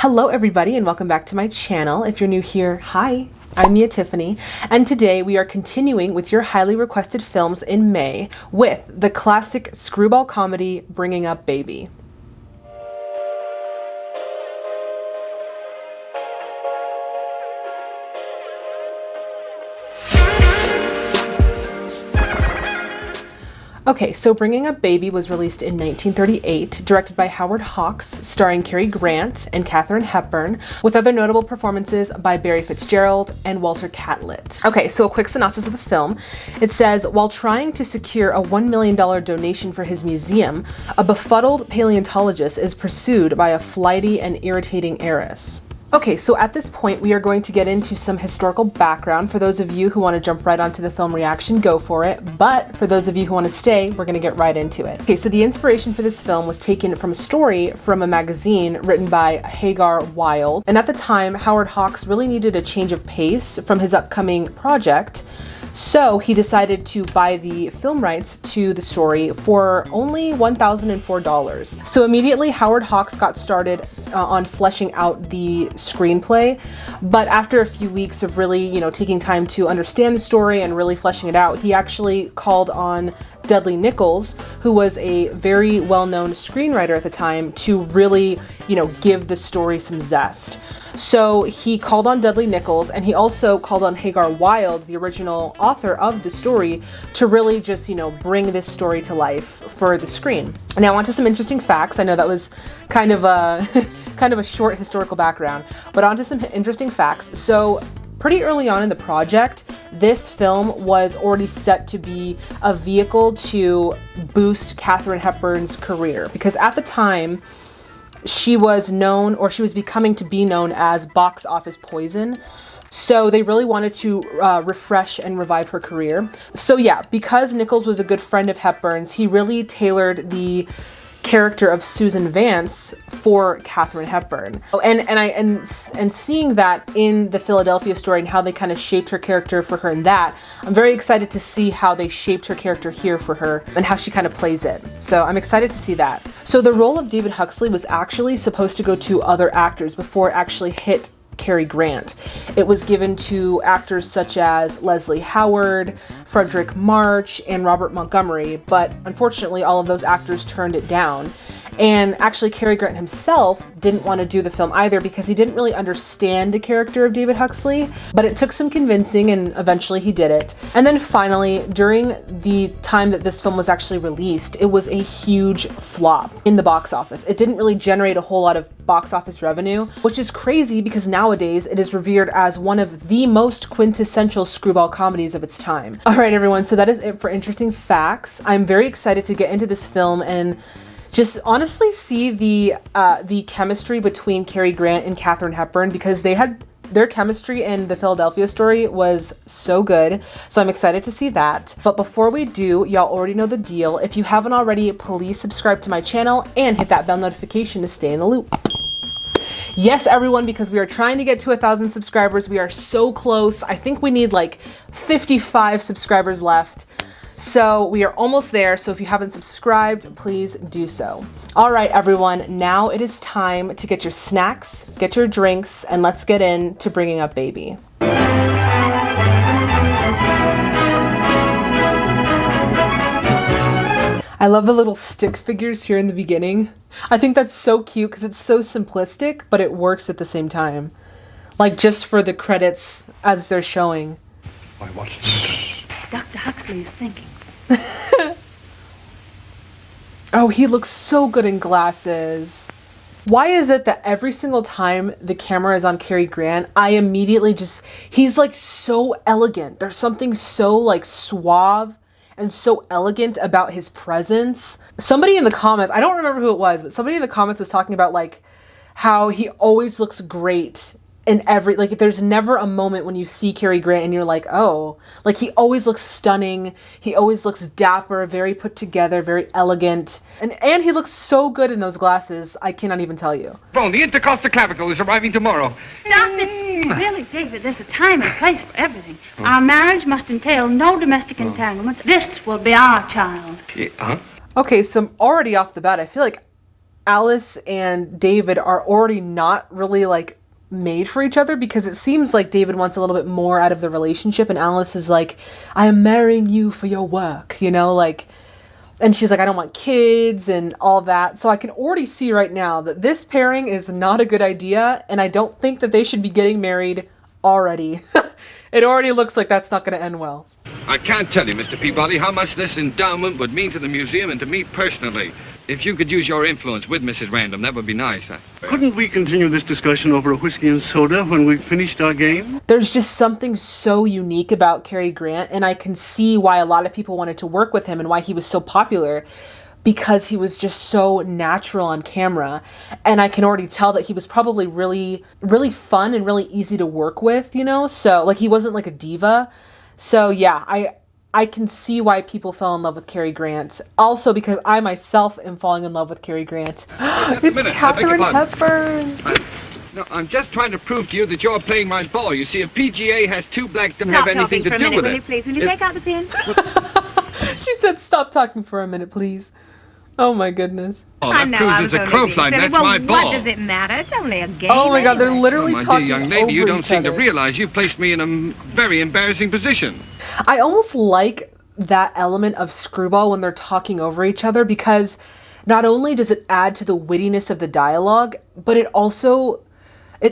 Hello everybody and welcome back to my channel. If you're new here, hi, I'm Tiffany, and today we are continuing with your highly requested films in May with the classic screwball comedy Bringing Up Baby. Okay, so Bringing Up Baby was released in 1938, directed by Howard Hawks, starring Cary Grant and Katharine Hepburn, with other notable performances by Barry Fitzgerald and Walter Catlett. Okay, so a quick synopsis of the film. It says, while trying to secure a $1 million donation for his museum, a befuddled paleontologist is pursued by a flighty and irritating heiress. Okay, so at this point we are going to get into some historical background. For those of you who want to jump right onto the film reaction, go for it. But for those of you who want to stay, we're going to get right into it. Okay, so the inspiration for this film was taken from a story from a magazine written by Hagar Wilde. And at the time, Howard Hawks really needed a change of pace from his upcoming project. So he decided to buy the film rights to the story for only $1,004. So immediately Howard Hawks got started on fleshing out the screenplay. But after a few weeks of really, taking time to understand the story and really fleshing it out, he actually called on Dudley Nichols, who was a very well-known screenwriter at the time, to really, give the story some zest. So he called on Dudley Nichols, and he also called on Hagar Wilde, the original author of the story, to really just, bring this story to life for the screen. Now on to some interesting facts. I know that was kind of a short historical background, but on to some interesting facts. So pretty early on in the project, this film was already set to be a vehicle to boost Katharine Hepburn's career, because at the time, she was known, or she was becoming to be known as box office poison. So they really wanted to refresh and revive her career. So yeah, because Nichols was a good friend of Hepburn's, he really tailored the character of Susan Vance for Katharine Hepburn. And seeing that in the Philadelphia story and how they kind of shaped her character for her in that, I'm very excited to see how they shaped her character here for her and how she kind of plays it. So I'm excited to see that. So the role of David Huxley was actually supposed to go to other actors before it actually hit Cary Grant. It was given to actors such as Leslie Howard, Frederick March, and Robert Montgomery, but unfortunately all of those actors turned it down. And actually Cary Grant himself didn't want to do the film either because he didn't really understand the character of David Huxley, but it took some convincing and eventually he did it. And then finally, during the time that this film was actually released, it was a huge flop in the box office. It didn't really generate a whole lot of box office revenue, which is crazy because nowadays it is revered as one of the most quintessential screwball comedies of its time. All right, everyone, so that is it for interesting facts. I'm very excited to get into this film and just honestly see the chemistry between Cary Grant and Katharine Hepburn, because their chemistry in the Philadelphia story was so good. So I'm excited to see that. But before we do, y'all already know the deal. If you haven't already, please subscribe to my channel and hit that bell notification to stay in the loop. Yes, everyone, because we are trying to get to 1,000 subscribers. We are so close. I think we need like 55 subscribers left. So we are almost there, so if you haven't subscribed, please do so. All right, everyone, now it is time to get your snacks, get your drinks, and let's get into Bringing Up Baby. I love the little stick figures here in the beginning. I think that's so cute because it's so simplistic, but it works at the same time. Like just for the credits as they're showing. Why, what's Dr. Huxley is thinking. Oh, he looks so good in glasses. Why is it that every single time the camera is on Cary Grant, I immediately he's like so elegant. There's something so like suave and so elegant about his presence. Somebody in the comments, I don't remember who it was, but somebody in the comments was talking about like how he always looks great in there's never a moment when you see Cary Grant and you're like, oh, like he always looks stunning. He always looks dapper, very put together, very elegant. And he looks so good in those glasses. I cannot even tell you. phone? The Intercosta Clavicle is arriving tomorrow. Stop it! Really, David, there's a time and place for everything. Our marriage must entail no domestic entanglements. This will be our child. Huh? Okay, so already off the bat, I feel like Alice and David are already not really like made for each other, because it seems like David wants a little bit more out of the relationship, and Alice is like, I am marrying you for your work, you know, like, and she's like, I don't want kids and all that. So I can already see right now that this pairing is not a good idea, and I don't think that they should be getting married already. It already looks like that's not going to end well. I can't tell you, Mr. Peabody, how much this endowment would mean to the museum and to me personally. If you could use your influence with Mrs. Random, that would be nice. Couldn't we continue this discussion over a whiskey and soda when we've finished our game? There's just something so unique about Cary Grant, and I can see why a lot of people wanted to work with him and why he was so popular, because he was just so natural on camera. And I can already tell that he was probably really, really fun and really easy to work with, you know? So, like, he wasn't like a diva. So, yeah, I can see why people fell in love with Cary Grant. Also because I myself am falling in love with Cary Grant. It's Katharine Hepburn. No, I'm just trying to prove to you that you're playing my ball. You see, if PGA has two blacks, don't have anything to do with it. Will you please? Will you take out the pen? She said, stop talking for a minute, please. Oh my goodness. Oh, that proves it's a crowfline. That's my ball. What does it matter? It's only a game. Oh my God, they're literally my talking dear young lady, over you don't each seem to other. realize you've placed me in a very embarrassing position. I almost like that element of Screwball when they're talking over each other, because not only does it add to the wittiness of the dialogue, but it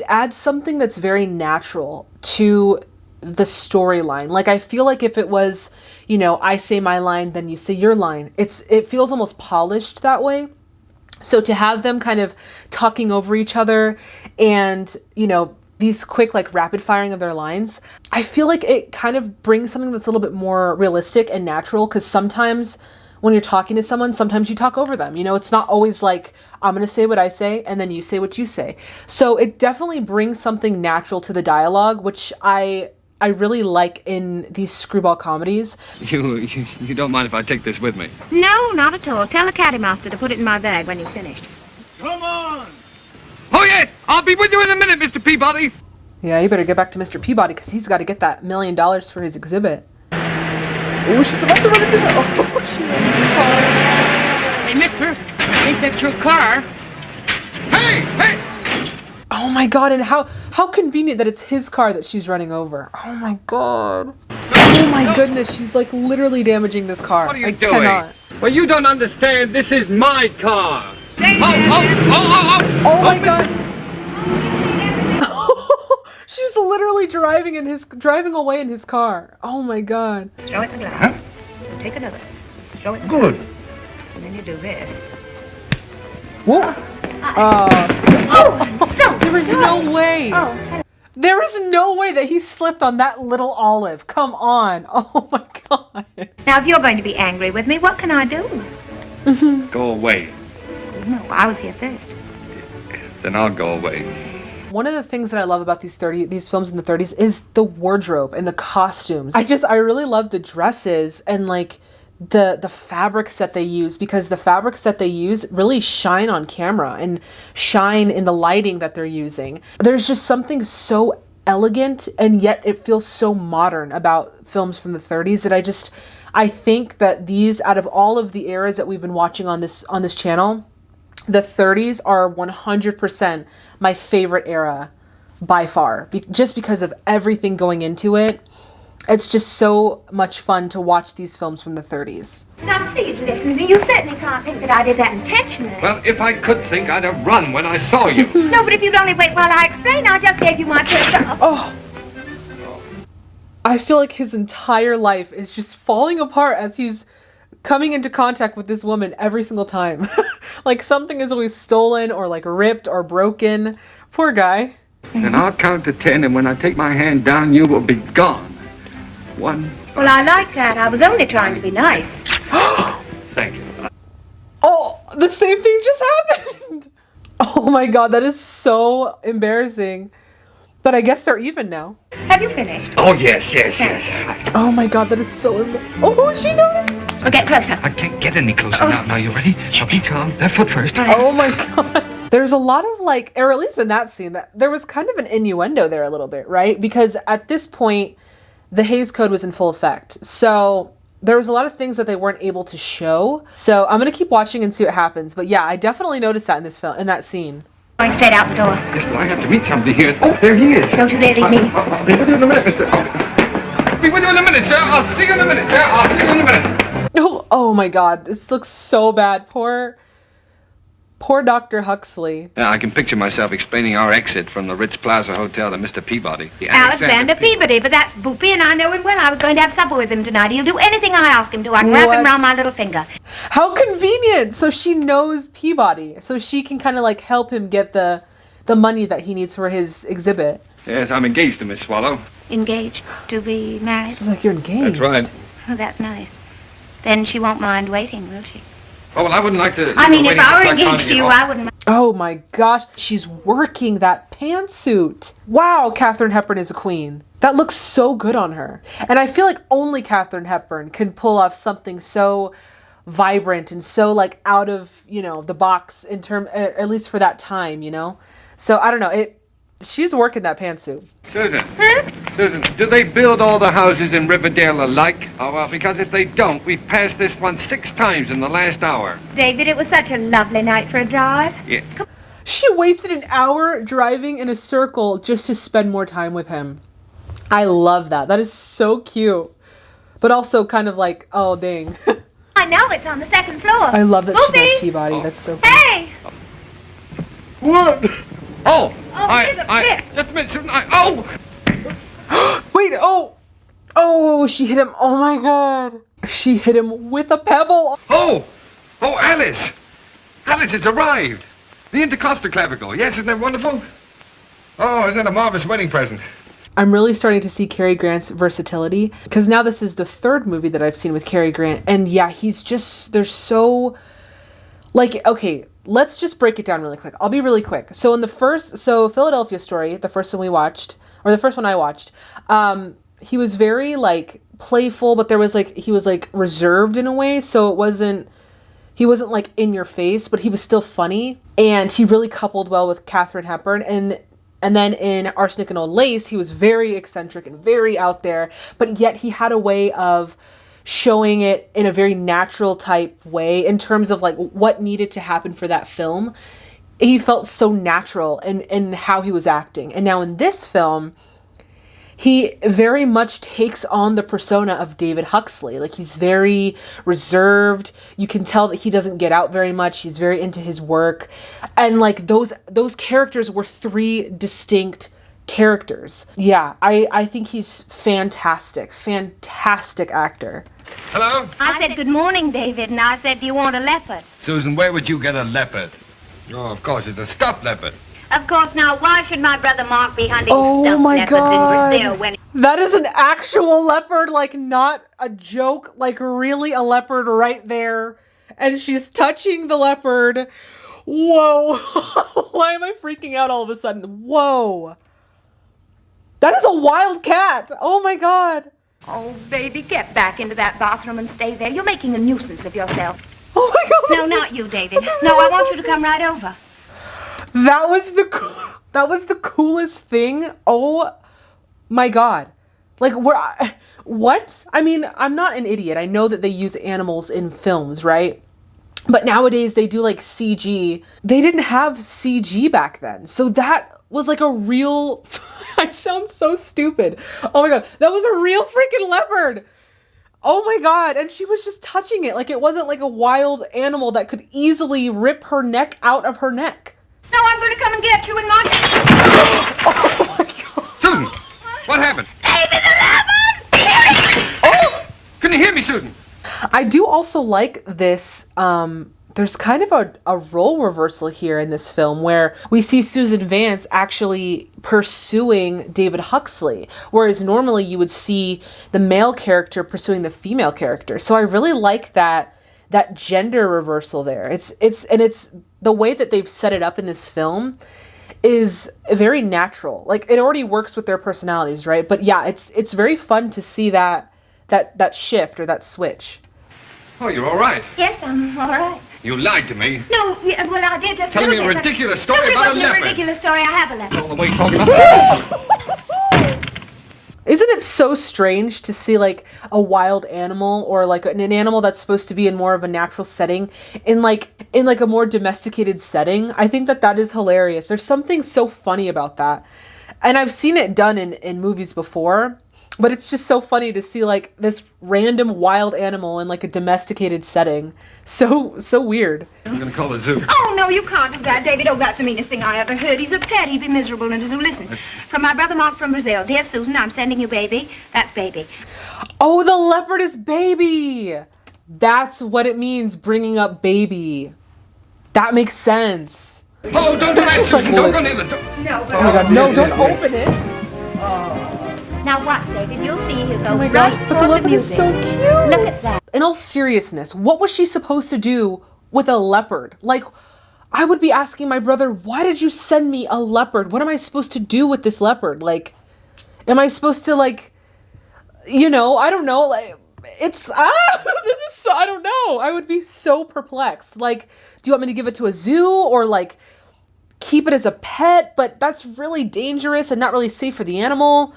adds something that's very natural to the storyline. Like, I feel like if it was, you know, I say my line, then you say your line, it feels almost polished that way. So to have them kind of talking over each other and, you know, these quick, like, rapid firing of their lines, I feel like it kind of brings something that's a little bit more realistic and natural, because sometimes when you're talking to someone, sometimes you talk over them. You know, it's not always like, I'm going to say what I say and then you say what you say. So it definitely brings something natural to the dialogue, which I really like in these screwball comedies. You don't mind if I take this with me? No, not at all. Tell the caddy master to put it in my bag when you've finished. Come on! Oh, yes! I'll be with you in a minute, Mr. Peabody! Yeah, you better get back to Mr. Peabody, because he's got to get that $1 million for his exhibit. Oh, she's about to run into the... Oh, she ran into the car. Hey, mister, I think that's your car. Hey! Hey! Oh my God, and how convenient that it's his car that she's running over. Oh my God. Oh my goodness, she's like literally damaging this car. What are you I doing? cannot. Well, you don't understand. This is my car. Oh my God. She's literally driving away in his car. Oh my God. Throw it in the glass. Take another. Throw it in the Good. glass. And then you do this. Whoa. There is no way. There is no way that he slipped on that little olive. Come on. Oh my God. Now, if you're going to be angry with me, what can I do? Go away. No, I was here first. Then I'll go away. One of the things that I love about these films in the 30s is the wardrobe and the costumes. I really love the dresses and like the fabrics that they use, because the fabrics that they use really shine on camera and shine in the lighting that they're using. There's just something so elegant, and yet it feels so modern about films from the 30s that I think that these, out of all of the eras that we've been watching on this channel, the 30s are 100% my favorite era by far, just because of everything going into it. It's just so much fun to watch these films from the 30s. Now, please listen to me. You certainly can't think that I did that intentionally. Well, if I could think, I'd have run when I saw you. No, but if you'd only wait while I explain, I just gave you my pistol. Oh, I feel like his entire life is just falling apart as he's coming into contact with this woman every single time. Like something is always stolen or like ripped or broken. Poor guy. And I'll count to 10, and when I take my hand down, you will be gone. 1. Well, I like that. I was only trying to be nice. Thank you. Oh, the same thing just happened. Oh my God, that is so embarrassing. But I guess they're even now. Have you finished? Oh, yes. Oh my God, that is so Oh, she noticed. Well, get closer. I can't get any closer now. Now, you ready? Now, be calm. Left foot first. Oh my God. There's a lot of like, or at least in that scene, that there was kind of an innuendo there a little bit, right? Because at this point, the Hays Code was in full effect. So there was a lot of things that they weren't able to show. So I'm gonna keep watching and see what happens. But yeah, I definitely noticed that in this film, in that scene. Going straight out the door. Yes, but I have to meet somebody here. Oh, there he is. Don't you dare leave me. I'll be with you in a minute, mister. I'll be with you in a minute, sir. I'll see you in a minute, sir. I'll see you in a minute. Oh my God, this looks so bad. Poor Dr. Huxley. Yeah, I can picture myself explaining our exit from the Ritz Plaza Hotel to Mr. Peabody. Alexander Peabody, but that's Boopy, and I know him well. I was going to have supper with him tonight. He'll do anything I ask him to. I can wrap him around my little finger. How convenient! So she knows Peabody, so she can kind of like help him get the money that he needs for his exhibit. Yes, I'm engaged to Miss Swallow. Engaged to be married? She's like, you're engaged. That's right. Oh, that's nice. Then she won't mind waiting, will she? Oh, well, I wouldn't like to... I mean, if I were engaged to you, I wouldn't... Oh my gosh, she's working that pantsuit. Wow, Katharine Hepburn is a queen. That looks so good on her. And I feel like only Katharine Hepburn can pull off something so vibrant and so like out of, the box in term, at least for that time, So I don't know, she's working that pantsuit. Susan. Susan, do they build all the houses in Riverdale alike? Oh, well, because if they don't, we've passed this one 6 times in the last hour. David, it was such a lovely night for a drive. Yeah. She wasted an hour driving in a circle just to spend more time with him. I love that. That is so cute. But also kind of like, oh, dang. I know, it's on the 2nd floor. I love that Boopy. she knows Peabody. That's so funny. Hey! What? Oh, here's a fifth. just a minute, Susan, oh! Wait, oh, she hit him. Oh my God. She hit him with a pebble. Oh, Alice. Alice, it's arrived. The intercostal clavicle. Yes, isn't that wonderful? Oh, isn't that a marvelous wedding present? I'm really starting to see Cary Grant's versatility because now this is the 3rd movie that I've seen with Cary Grant. And yeah, they're so like, okay, let's just break it down really quick. I'll be really quick. So Philadelphia Story, the first one we watched, or the first one I watched, he was very like playful, but he was like reserved in a way. So he wasn't like in your face, but he was still funny. And he really coupled well with Katharine Hepburn. And then in Arsenic and Old Lace, he was very eccentric and very out there, but yet he had a way of showing it in a very natural type way in terms of like what needed to happen for that film. He felt so natural in how he was acting. And now in this film, he very much takes on the persona of David Huxley. Like, he's very reserved. You can tell that he doesn't get out very much. He's very into his work. And like those characters were 3 distinct characters. Yeah, I think he's fantastic actor. Hello? I said, good morning, David, and I said, do you want a leopard? Susan, where would you get a leopard? Oh, of course, it's a stuffed leopard. Of course, now, why should my brother Mark be hunting Oh stuffed my leopards God. in Brazil when... That is an actual leopard, like not a joke, like really a leopard right there. And she's touching the leopard. Whoa. Why am I freaking out all of a sudden? Whoa. That is a wild cat. Oh my God. Oh, baby, get back into that bathroom and stay there. You're making a nuisance of yourself. Oh my God. No, not you, David. No, I want you to come right over. That was the coolest thing. Oh my God. Like, what? I mean, I'm not an idiot. I know that they use animals in films, right? But nowadays they do like CG. They didn't have CG back then. So that was like a real, I sound so stupid. Oh my God. That was a real freaking leopard. Oh my God. And she was just touching it. Like, it wasn't like a wild animal that could easily rip her neck out of her neck. No, I'm going to come and get you in my... Oh my God. Susan, what happened? David the leopard! Oh! Can you hear me, Susan? I do also like this, there's kind of a role reversal here in this film where we see Susan Vance actually pursuing David Huxley, whereas normally you would see the male character pursuing the female character. So I really like that gender reversal there. It's the way that they've set it up in this film is very natural. Like, it already works with their personalities, right? But yeah, it's very fun to see that shift or that switch. Oh, you're all right. Yes, I'm all right. You lied to me. No, well, I did just... Telling me a ridiculous story about a No, it wasn't leopard. a ridicululous story. I have a leopard. All the way talking about... Isn't it so strange to see like a wild animal or like an animal that's supposed to be in more of a natural setting in like a more domesticated setting? I think that is hilarious. There's something so funny about that. And I've seen it done in movies before, but it's just so funny to see like this random wild animal in like a domesticated setting. So weird. I'm gonna call the zoo. Oh, no, you can't do that, David. Oh, that's the meanest thing I ever heard. He's a pet. He'd be miserable in a zoo. Listen, from my brother Mark from Brazil. Dear Susan, I'm sending you baby. That's baby. Oh, the leopard is baby. That's what it means, bringing up baby. That makes sense. Oh, don't do that, She's like, Susan. Don't go listen. near the door. No, but... Oh my god, no, don't open it. Now watch, David. You'll see he'll go Oh my right gosh, but the for leopard is music. so cute. Look at that. In all seriousness, what was she supposed to do with a leopard? Like, I would be asking my brother, why did you send me a leopard? What am I supposed to do with this leopard? Like, am I supposed to like, you know, I don't know, like, it's, this is so, I don't know. I would be so perplexed. Like, do you want me to give it to a zoo or like keep it as a pet? But that's really dangerous and not really safe for the animal.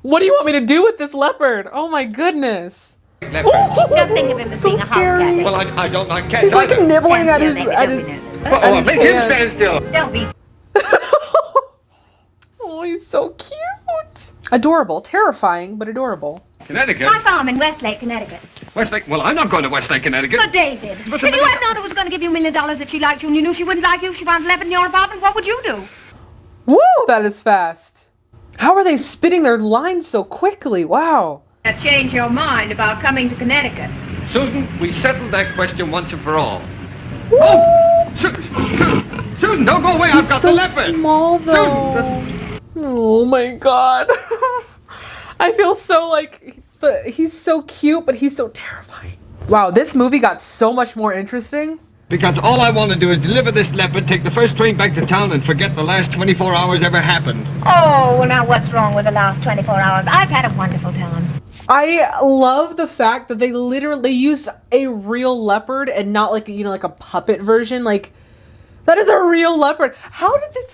What do you want me to do with this leopard? Oh my goodness. Leopard. Don't think of him as So being a house scary. cat. Well, I don't like cats. He's like either. nibbling at Stand his, still, at David, his, don't at Oh, his make him pants. stand still. Don't be... Oh, he's so cute. Adorable. Terrifying, but adorable. Connecticut? My farm in Westlake, Connecticut. Westlake? Well, I'm not going to Westlake, Connecticut. But David, But if you had known it was going to give you $1 million that she liked you and you knew she wouldn't like you if she wanted to live in your apartment, what would you do? Woo, that is fast. How are they spitting their lines so quickly? Wow. Change your mind about coming to Connecticut. Susan, we settled that question once and for all. Oh! Susan, don't go away. He's I've got so the leopard. small though. Oh my god. I feel so like, he's so cute, but he's so terrifying. Wow, this movie got so much more interesting. Because all I want to do is deliver this leopard, take the first train back to town, and forget the last 24 hours ever happened. Oh, well, now what's wrong with the last 24 hours? I've had a wonderful time. I love the fact that they literally used a real leopard and not like, you know, like a puppet version. Like, that is a real leopard. How was this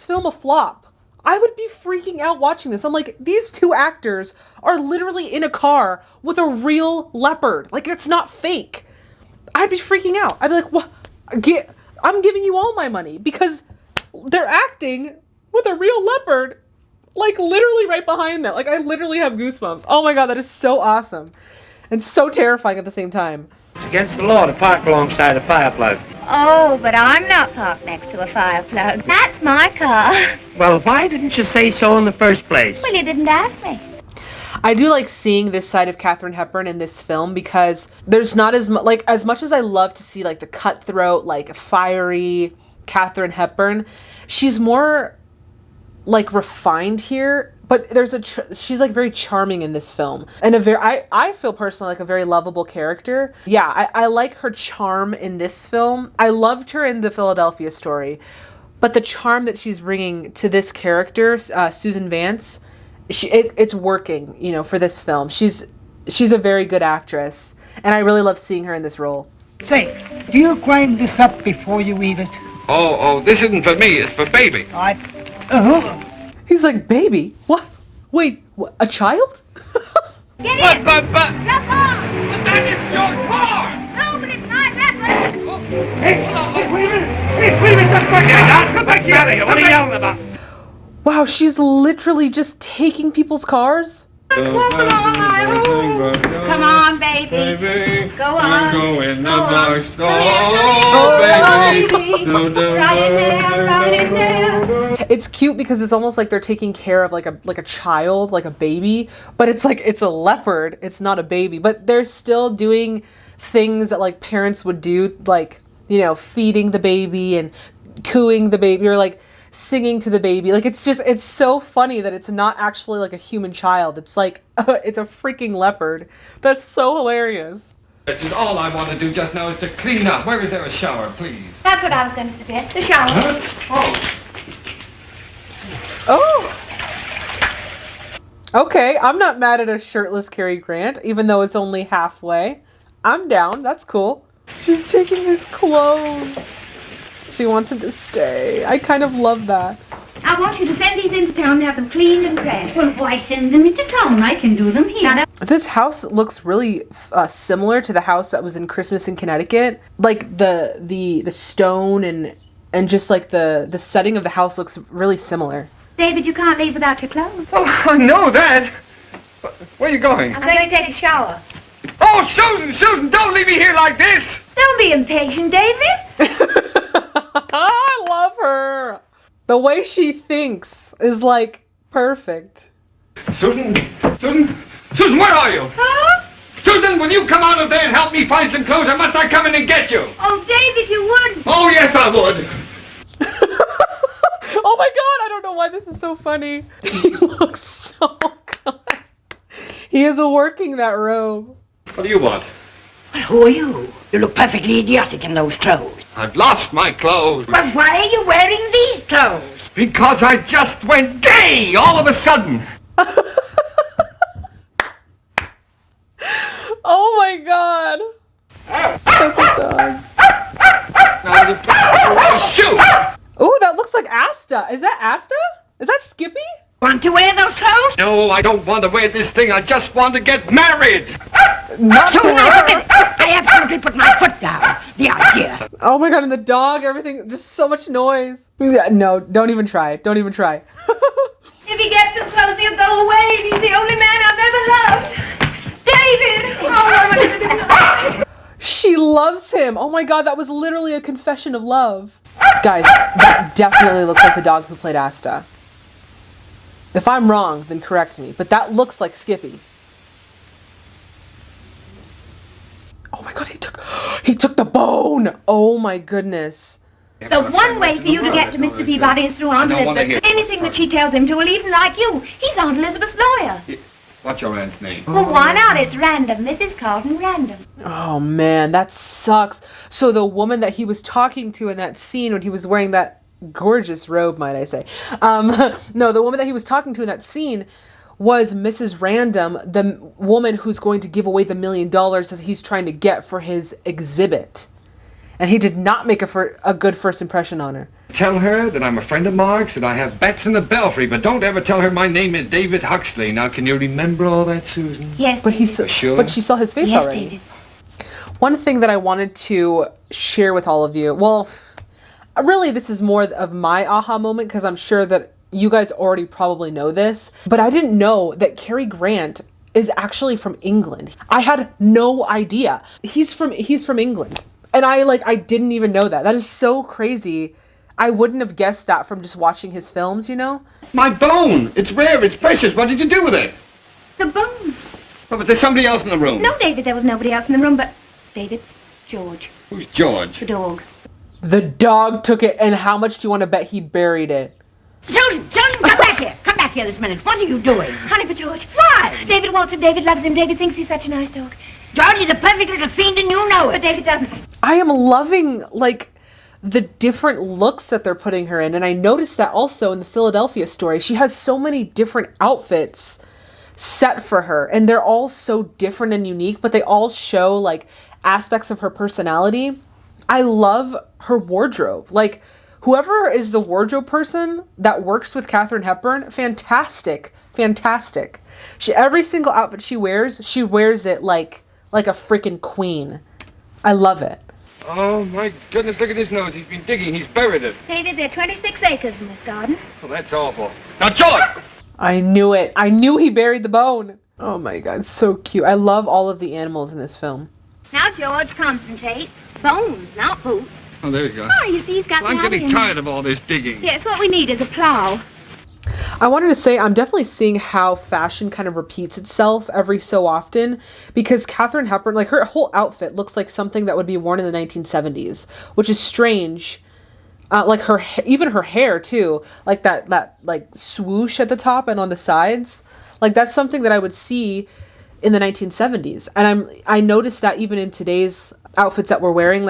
film a flop? I would be freaking out watching this. I'm like, these two actors are literally in a car with a real leopard. Like, it's not fake. I'd be freaking out. I'd be like, what? I'm giving you all my money because they're acting with a real leopard, like literally right behind them. Like, I literally have goosebumps. Oh my god, that is so awesome and so terrifying at the same time. It's against the law to park alongside a fire plug. Oh, but I'm not parked next to a fire plug. That's my car. Well, why didn't you say so in the first place? Well, you didn't ask me. I do like seeing this side of Katharine Hepburn in this film because there's not as much, like, as much as I love to see like the cutthroat, like fiery Katharine Hepburn, she's more like refined here, but there's she's like very charming in this film and I feel personally like a very lovable character. Yeah, I like her charm in this film. I loved her in the Philadelphia Story, but the charm that she's bringing to this character, Susan Vance, it's working, you know, for this film. She's a very good actress, and I really love seeing her in this role. Say, do you grind this up before you eat it? Oh, this isn't for me. It's for baby. He's like, baby? What? Wait, what, a child? Get in! But, Jump on! that is your car! No, but it's not that way. Hey, Wait a minute, that's my car! Come back here! What are you yelling about? Wow, she's literally just taking people's cars? Come on, baby. Go on. Go in the Go on. box. Right in there. It's cute because it's almost like they're taking care of like a child, like a baby, but it's like it's a leopard. It's not a baby, but they're still doing things that like parents would do, like, you know, feeding the baby and cooing the baby or like singing to the baby. Like, it's so funny that it's not actually like a human child. It's like it's a freaking leopard. That's so hilarious. This is all I want to do just now is to clean up. Where is there a shower, please? That's what I was going to suggest, the shower. Oh. Okay, I'm not mad at a shirtless Cary Grant, even though it's only halfway. I'm down. That's cool. She's taking his clothes. She wants him to stay. I kind of love that. I want you to send these into town and have them cleaned and pressed. Well, why send them into town? I can do them here. This house looks really similar to the house that was in Christmas in Connecticut. Like the stone and just like the setting of the house looks really similar. David, you can't leave without your clothes. Oh, I know that. Where are you going? I'm going to take a shower. Oh, Susan, don't leave me here like this. Don't be impatient, David. I love her. The way she thinks is like perfect. Susan, where are you? Huh? Susan, will you come out of there and help me find some clothes, or must I come in and get you? Oh, David, you would. Oh, yes, I would. Oh my god, I don't know why this is so funny. He looks so good. He is working that robe. What do you want? Well, who are you? You look perfectly idiotic in those clothes. I've lost my clothes. But why are you wearing these clothes? Because I just went gay all of a sudden. Oh my god. That's a dog. Shoot! Oh, that looks like Asta. Is that Asta? Is that Skippy? Want to wear those clothes? No, I don't want to wear this thing. I just want to get married. Not to So now, her. I absolutely put my foot down. The idea. Oh my god, and the dog, everything, just so much noise. Yeah, no, don't even try. Don't even try. If he gets some clothes, he'll go away. He's the only man I've ever loved. David! Oh, She loves him. Oh my god, that was literally a confession of love. Guys, that definitely looks like the dog who played Asta. If I'm wrong, then correct me. But that looks like Skippy. Oh my god, he took the bone. Oh my goodness. the one way for you to get to Mr. Peabody is through Aunt Elizabeth. Anything that she tells him to will even like you. He's Aunt Elizabeth's lawyer. What's your aunt's name? Well, why not? It's Random. Mrs. Carlton Random. Oh man, that sucks. So the woman that he was talking to in that scene when he was wearing that gorgeous robe, might I say. No, the woman that he was talking to in that scene was Mrs. Random, the woman who's going to give away the $1 million that he's trying to get for his exhibit. And he did not make a good first impression on her. Tell her that I'm a friend of Mark's, that I have bets in the belfry, but don't ever tell her my name is David Huxley. Now, can you remember all that, Susan? Yes, But Sure. but she saw his face yes, already. David. One thing that I wanted to share with all of you, well, really this is more of my aha moment because I'm sure that you guys already probably know this, but I didn't know that Cary Grant is actually from England. I had no idea. He's from England. And I didn't even know that. That is so crazy. I wouldn't have guessed that from just watching his films, you know? My bone! It's rare, it's precious. What did you do with it? The bone. Oh, but there's somebody else in the room. No, David, there was nobody else in the room but David, George, Who's George? the dog. The dog took it, and how much do you want to bet he buried it? Susan, come back here. Come back here this minute. What are you doing? Honey for George. Why? David wants him. David loves him. David thinks he's such a nice dog. George is a perfect little fiend and you know But it. David doesn't. I am loving, the different looks that they're putting her in. And I noticed that also in the Philadelphia story. She has so many different outfits set for her. And they're all so different and unique, but they all show, aspects of her personality. I love her wardrobe. Whoever is the wardrobe person that works with Katharine Hepburn, fantastic. Fantastic. Every single outfit she wears it like a freaking queen. I love it. Oh, my goodness, look at his nose. He's been digging. He's buried it. David, there are 26 acres in this garden. Oh, that's awful. Now, George! I knew it. I knew he buried the bone. Oh my god, so cute. I love all of the animals in this film. Now, George, concentrate. Bones, not boots. Oh, there you go. Oh, you see, he's got Well, I'm the getting alley in tired of all this digging. Yes, what we need is a plow. I wanted to say I'm definitely seeing how fashion kind of repeats itself every so often because Katharine Hepburn, her whole outfit looks like something that would be worn in the 1970s, which is strange. Even her hair too, that swoosh at the top and on the sides, that's something that I would see in the 1970s. And I noticed that even in today's outfits that we're wearing,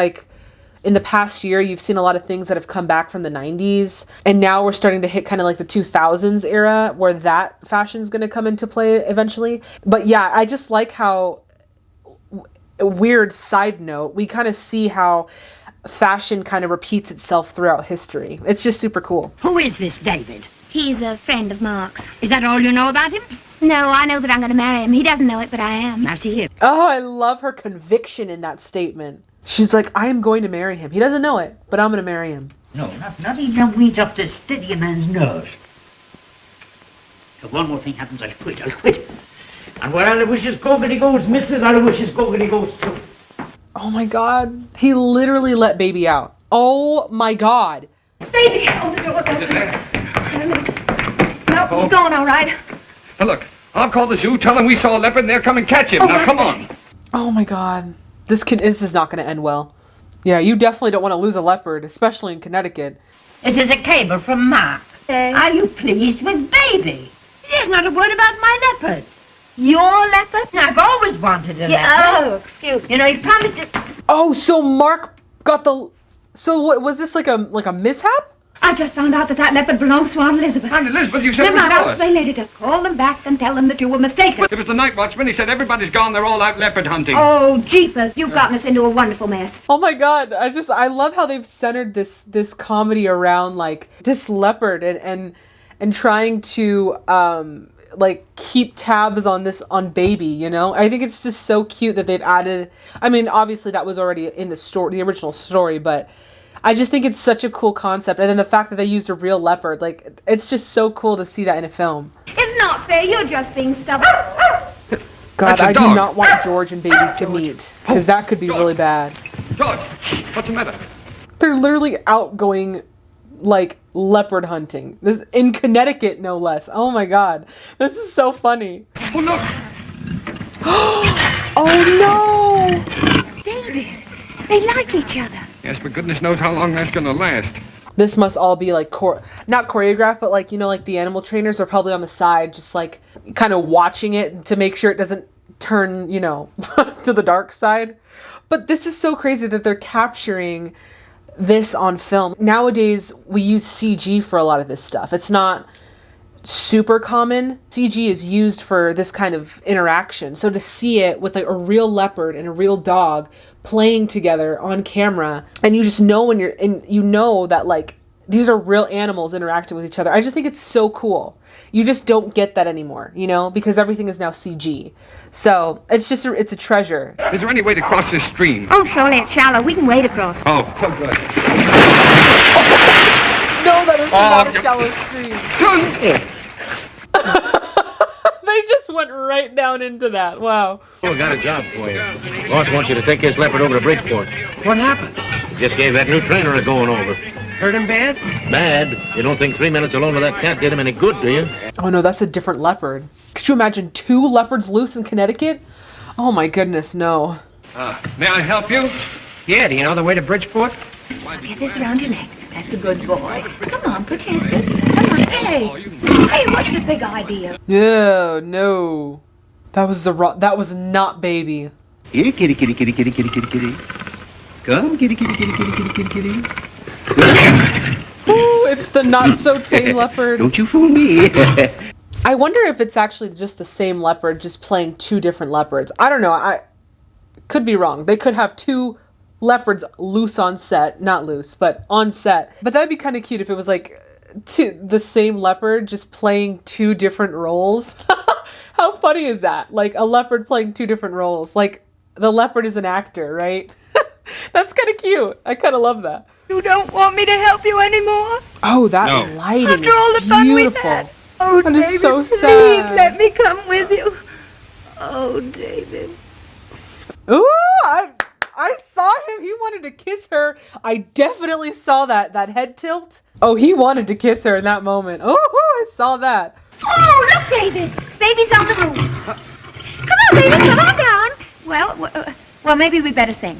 in the past year, you've seen a lot of things that have come back from the 90s. And now we're starting to hit kind of the 2000s era where that fashion is going to come into play eventually. But yeah, I just like how, weird side note, we kind of see how fashion kind of repeats itself throughout history. It's just super cool. Who is this David? He's a friend of Mark's. Is that all you know about him? No, I know that I'm going to marry him. He doesn't know it, but I am. Now see here. Oh, I love her conviction in that statement. She's like, I am going to marry him. He doesn't know it, but I'm going to marry him. No, not even a wheat up to steady a man's nerves. If one more thing happens, I'll quit. And where Aloysius Gogarty goes, Mrs. Aloysius Gogarty goes too. Oh my God. He literally let baby out. Oh my God. Baby, oh, the door's open. No, he's gone, all right. Now look, I'll call the zoo, tell them we saw a leopard and they'll come and catch him. Now come on. Oh my God. This is not going to end well. Yeah, you definitely don't want to lose a leopard, especially in Connecticut. It is a cable from Mark. Are you pleased with baby? There's not a word about my leopard. Your leopard? I've always wanted a leopard. Oh, excuse me. You know, he promised it. Oh, so Mark got the... So what, was this like a mishap? I just found out that leopard belongs to Aunt Elizabeth. Aunt Elizabeth, you said Never it mind, was I'll yours. explain later. Just call them back and tell them that you were mistaken. It was the night watchman. He said everybody's gone. They're all out leopard hunting. Oh, jeepers, you've gotten us into a wonderful mess. Oh my God. I love how they've centered this comedy around like this leopard and trying to like keep tabs on baby, you know? I think it's just so cute that they've added, I mean, obviously that was already in the story, the original story, but I just think it's such a cool concept. And then the fact that they used a real leopard, like, it's just so cool to see that in a film. It's not fair. You're just being stubborn. God, That's a I do dog. not want George and baby to meet, because that could be really bad. George, what's the matter? They're literally out going, like, leopard hunting. This in Connecticut, no less. Oh my God. This is so funny. Oh, look. Oh no! David, they like each other. Yes, but goodness knows how long that's going to last. This must all be like not choreographed, but like, you know, like the animal trainers are probably on the side, just like kind of watching it to make sure it doesn't turn, you know, to the dark side. But this is so crazy that they're capturing this on film. Nowadays, we use CG for a lot of this stuff. It's not super common. CG is used for this kind of interaction. So to see it with like a real leopard and a real dog playing together on camera, and you just know when you're in, you know that like these are real animals interacting with each other. I just think it's so cool. You just don't get that anymore, you know, because everything is now CG. So it's just it's a treasure. Is there any way to cross this stream? Oh, surely it's shallow. We can wade across. Oh, good. No, that is not a shallow stream. They just went right down into that. Wow. Oh, got a job for you. Boss wants you to take this leopard over to Bridgeport. What happened? Just gave that new trainer a going over. Hurt him bad? Bad. You don't think 3 minutes alone with that cat did him any good, do you? Oh no, that's a different leopard. Could you imagine 2 leopards loose in Connecticut? Oh my goodness, no. May I help you? Yeah, do you know the way to Bridgeport? Get this around your neck. That's a good boy. Come on, put your hands up. Come on, hey. Hey, what's the big idea? No. That was not baby. Here, kitty, kitty, kitty, kitty, kitty, kitty, kitty. Come, kitty, kitty, kitty, kitty, kitty, kitty, kitty. Ooh, it's the not so tame leopard. Don't you fool me. I wonder if it's actually just the same leopard, just playing 2 different leopards. I don't know. I could be wrong. They could have 2 leopards loose on set. Not loose, but on set. But that would be kind of cute if it was like the same leopard just playing 2 different roles. How funny is that? Like a leopard playing 2 different roles. Like the leopard is an actor, right? That's kind of cute. I kind of love that. You don't want me to help you anymore? Oh, that No. lighting After all the is fun we've beautiful. had. Oh, That is David, so please sad. let me come with you. Oh, David. Ooh, I saw him. He wanted to kiss her. I definitely saw that head tilt. Oh, he wanted to kiss her in that moment. Oh, I saw that. Oh, look, David. Baby's on the roof. Come on, baby. Come on down. Well, maybe we better sing.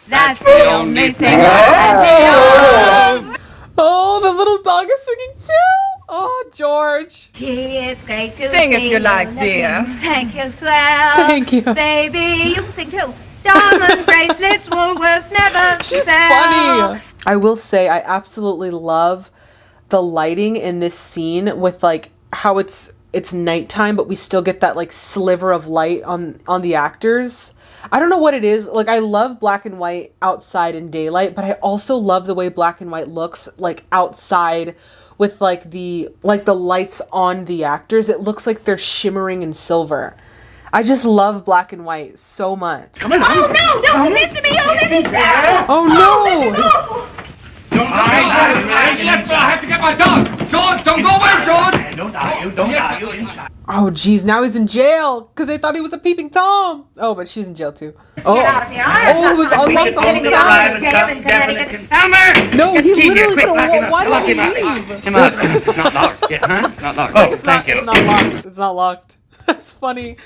That's the only thing I know. Oh, the little dog is singing too. Oh, George. Gee, it's great to Sing if see you like, again. dear. Thank you, swell. Thank you. Baby, you can sing too. Diamond bracelets, Woolworths never She's sell. funny. I will say I absolutely love the lighting in this scene with like how it's nighttime, but we still get that like sliver of light on the actors. I don't know what it is. Like, I love black and white outside in daylight, but I also love the way black and white looks like outside with like the lights on the actors. It looks like they're shimmering in silver. I just love black and white so much. Oh, no, don't listen to me. Oh, let me down. Oh, no. I have to get my dog. George, don't go away, George. Don't argue inside. Oh, geez, now he's in jail because they thought he was a peeping Tom. Oh, but she's in jail too. Oh, it was unlocked the whole time. Elmer! No, he literally could have. Why did he leave? Not locked. Yeah, huh? Not locked. Oh, thank you. It's not locked. It's not locked. That's funny.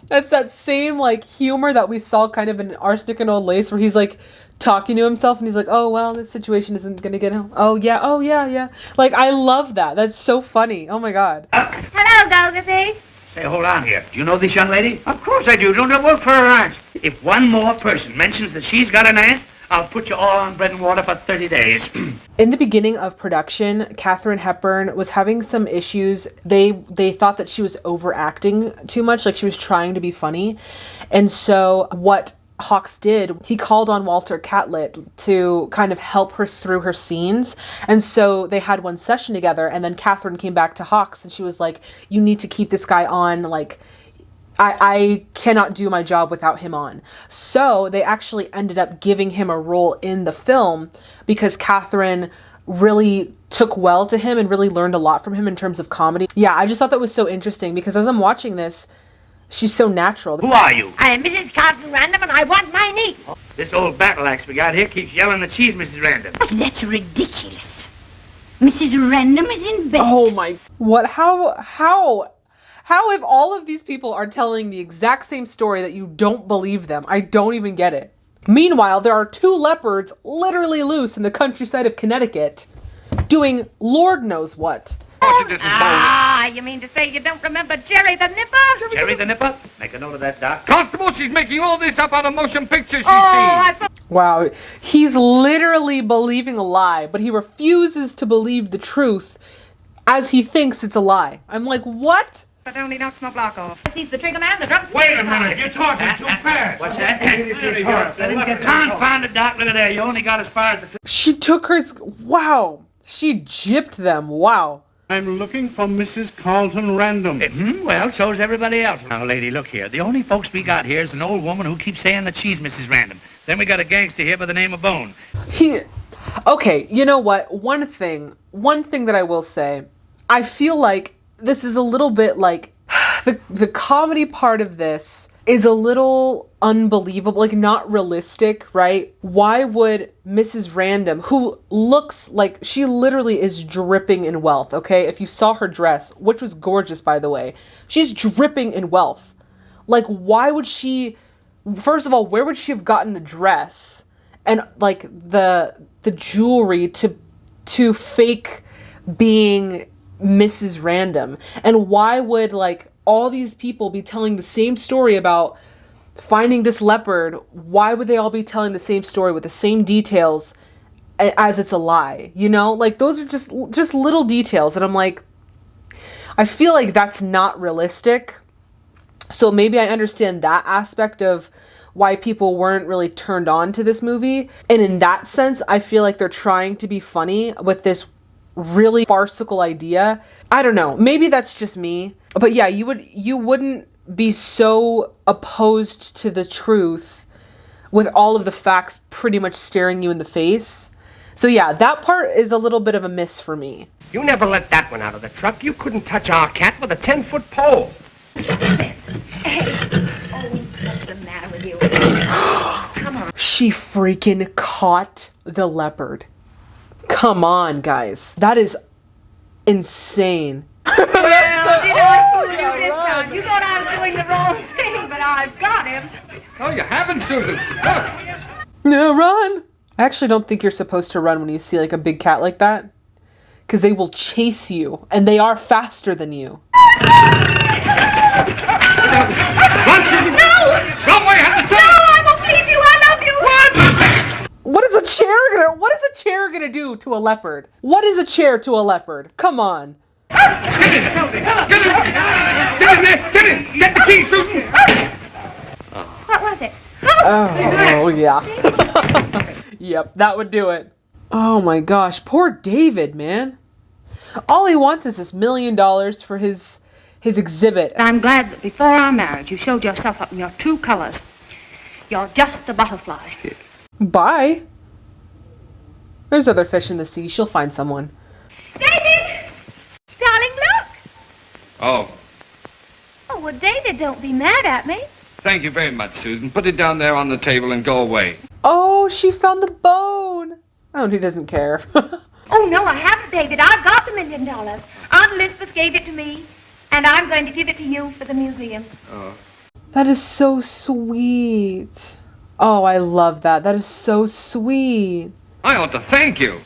That's that same like humor that we saw kind of in Arsenic and Old Lace, where he's like talking to himself and he's like, oh, well, this situation isn't gonna get him. Oh yeah. Like, I love that. That's so funny. Oh my God. Hello, Golgothy. Say, hold on here. Do you know this young lady? Of course I do. Don't I work for her aunt? If one more person mentions that she's got an aunt, I'll put you all on bread and water for 30 days. In the beginning of production, Katharine Hepburn was having some issues. They thought that she was overacting too much, like she was trying to be funny. And so what Hawks did, he called on Walter Catlett to kind of help her through her scenes. And so they had one session together, and then Katharine came back to Hawks and she was like, you need to keep this guy on, like, I cannot do my job without him on. So they actually ended up giving him a role in the film because Katharine really took well to him and really learned a lot from him in terms of comedy. Yeah, I just thought that was so interesting because as I'm watching this, she's so natural. Who are you? I am Mrs. Carlton Random, and I want my niece. This old battle axe we got here keeps yelling that she's Mrs. Random. But that's ridiculous. Mrs. Random is in bed. Oh my, what, how if all of these people are telling the exact same story that you don't believe them? I don't even get it. Meanwhile, there are 2 leopards literally loose in the countryside of Connecticut doing Lord knows what. You mean to say you don't remember Jerry the Nipper? Jerry the Nipper? Make a note of that, Doc. Constable, she's making all this up out of motion pictures she's seen. I thought... Wow, he's literally believing a lie, but he refuses to believe the truth as he thinks it's a lie. I'm like, what? But only knocks my block off. He's the trigger man, the drunk... Wait a minute, you're talking too fast. What's that? Confounded, Doc. Look at there. You only got as far as the... She took her... Wow. She gypped them. Wow. I'm looking for Mrs. Carlton Random. Well, so's everybody else. Now, lady, look here. The only folks we got here is an old woman who keeps saying that she's Mrs. Random. Then we got a gangster here by the name of Bone. Okay, you know what? One thing that I will say, I feel like this is a little bit like the comedy part of this is a little unbelievable, like not realistic, right? Why would Mrs. Random, who looks like she literally is dripping in wealth, okay? If you saw her dress, which was gorgeous, by the way, she's dripping in wealth. Like, why would she, first of all, where would she have gotten the dress and like the jewelry to fake being Mrs. Random? And why would like all these people be telling the same story about finding this leopard? Why would they all be telling the same story with the same details as it's a lie? You know, like those are just little details. And I'm like, I feel like that's not realistic. So maybe I understand that aspect of why people weren't really turned on to this movie. And in that sense, I feel like they're trying to be funny with this really farcical idea. I don't know. Maybe that's just me. But yeah, you wouldn't be so opposed to the truth with all of the facts pretty much staring you in the face. So yeah, that part is a little bit of a miss for me. You never let that one out of the truck. You couldn't touch our cat with a 10-foot pole. What's the matter with you? Come on. She freaking caught the leopard. Come on, guys. That is insane. Well, I fooled you this time. You thought I was doing the wrong thing, but I've got him. Oh, you haven't, Susan. No, run. I actually don't think you're supposed to run when you see like a big cat like that, because they will chase you, and they are faster than you. Run, Susan. No! Run away, have the No, I won't leave you. I love you. What is a chair gonna do to a leopard? What is a chair to a leopard? Come on. Get in there! Get the key, Susan! What was it? Oh, yeah. Yep, that would do it. Oh my gosh, poor David, man. All he wants is this $1 million for his exhibit. I'm glad that before our marriage you showed yourself up in your true colors. You're just a butterfly. Bye. There's other fish in the sea. She'll find someone. David! Darling, look! Oh, Oh, well, David, don't be mad at me. thank you very much, Susan. Put it down there on the table and go away. Oh, she found the bone. Oh, he doesn't care. Oh, no, I haven't, David. I've got the $1 million. Aunt Elizabeth gave it to me, and I'm going to give it to you for the museum. Oh. That is so sweet. Oh, I love that. That is so sweet. I ought to thank you.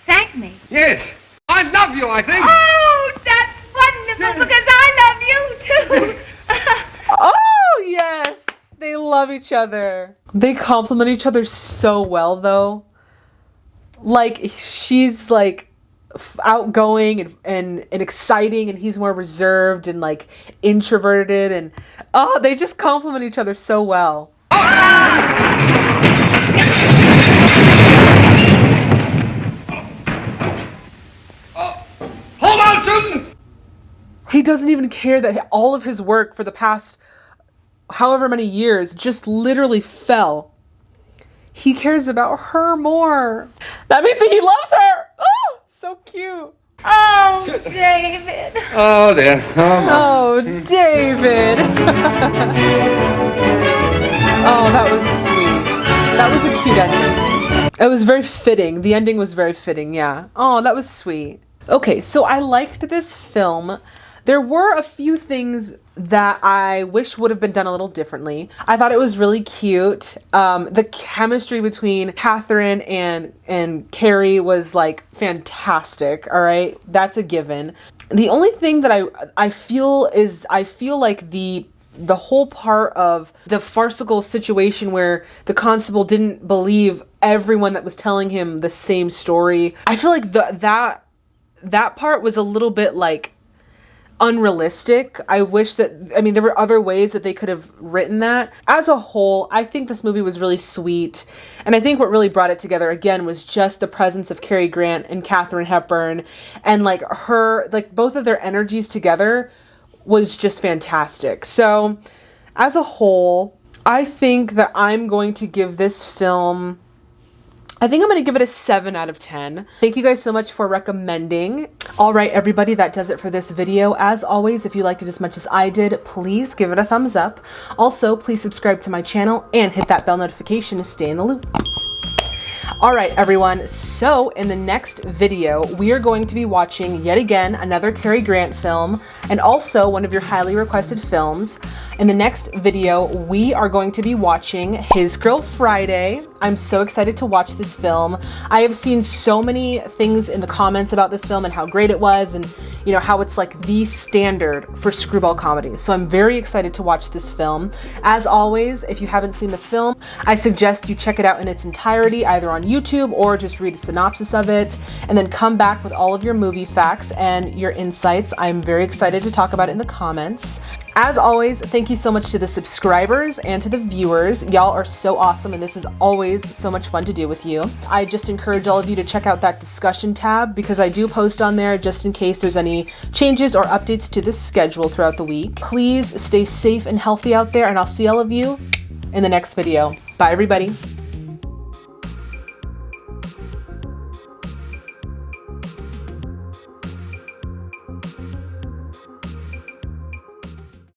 Thank me. Yes. I love you, I think. Oh, that's wonderful, because I love you, too. Oh, yes. They love each other. They compliment each other so well, though. Like, she's, like, outgoing and exciting, and he's more reserved and, like, introverted. And, oh, they just compliment each other so well. Hold on, Susan! He doesn't even care that all of his work for the past however many years just literally fell. He cares about her more. That means he loves her. Oh, so cute. Oh, David. Oh, dear. Oh, David. Oh, that was sweet. That was a cute ending. It was very fitting. The ending was very fitting, yeah. Oh, that was sweet. Okay, so I liked this film. There were a few things that I wish would have been done a little differently. I thought it was really cute. The chemistry between Katharine and Cary was like fantastic. All right, that's a given. The only thing that I feel like the whole part of the farcical situation where the constable didn't believe everyone that was telling him the same story. I feel like that part was a little bit like unrealistic. I wish that, I mean, there were other ways that they could have written that. As a whole, I think this movie was really sweet. And I think what really brought it together again was just the presence of Cary Grant and Katharine Hepburn, and like both of their energies together was just fantastic. So as a whole, I think that I'm going to give this film, I think I'm going to give it a 7 out of 10. Thank you guys so much for recommending. All right, everybody, that does it for this video. As always, if you liked it as much as I did, please give it a thumbs up. Also, please subscribe to my channel and hit that bell notification to stay in the loop. All right, everyone, so in the next video, we are going to be watching yet again another Cary Grant film, and also one of your highly requested films. In the next video, we are going to be watching His Girl Friday. I'm so excited to watch this film. I have seen so many things in the comments about this film and how great it was, and you know, how it's like the standard for screwball comedy. So I'm very excited to watch this film. As always, if you haven't seen the film, I suggest you check it out in its entirety, either on YouTube or just read a synopsis of it, and then come back with all of your movie facts and your insights. I'm very excited to talk about it in the comments. As always, thank you so much to the subscribers and to the viewers. Y'all are so awesome, and this is always so much fun to do with you. I just encourage all of you to check out that discussion tab, because I do post on there just in case there's any changes or updates to the schedule throughout the week. Please stay safe and healthy out there, and I'll see all of you in the next video. Bye, everybody.